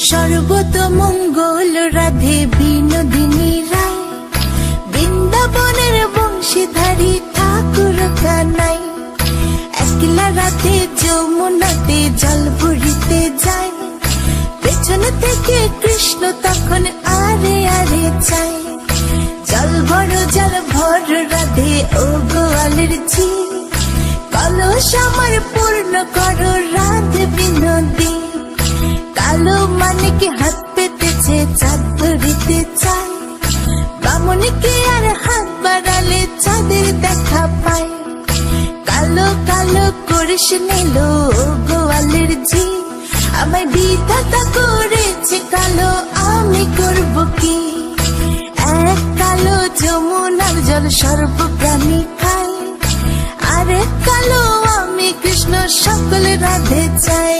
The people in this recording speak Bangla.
সর্বতমঙ্গল রাধে বিনোদিনী রায়, বৃন্দাবনের বংশীধারী ঠাকুর কানাই। একলা রাধে যমুনাতে জল ভরিতে যায়, পেছন থেকে কৃষ্ণ তখন আরে আরে চায়। জল ভর রাধে ও গোয়ালের ঝি, কলস আমার পূর্ণ করো রাধে বিনোদী। কালো মানিকে হাত পেতেছে চাঁদ ধরিতে চায়, বামনকে আর হাত বাড়ালে চাঁদের দেখা পায়। কালো কালো করিস নিল গোয়ালের ঝি, আমায় বিধাতা করেছে কালো, আমি করব কি? এক কালো যমুনার জল সর্বপ্রাণী খায়, আর এক কালো আমি কৃষ্ণ সকল রাধে চাই।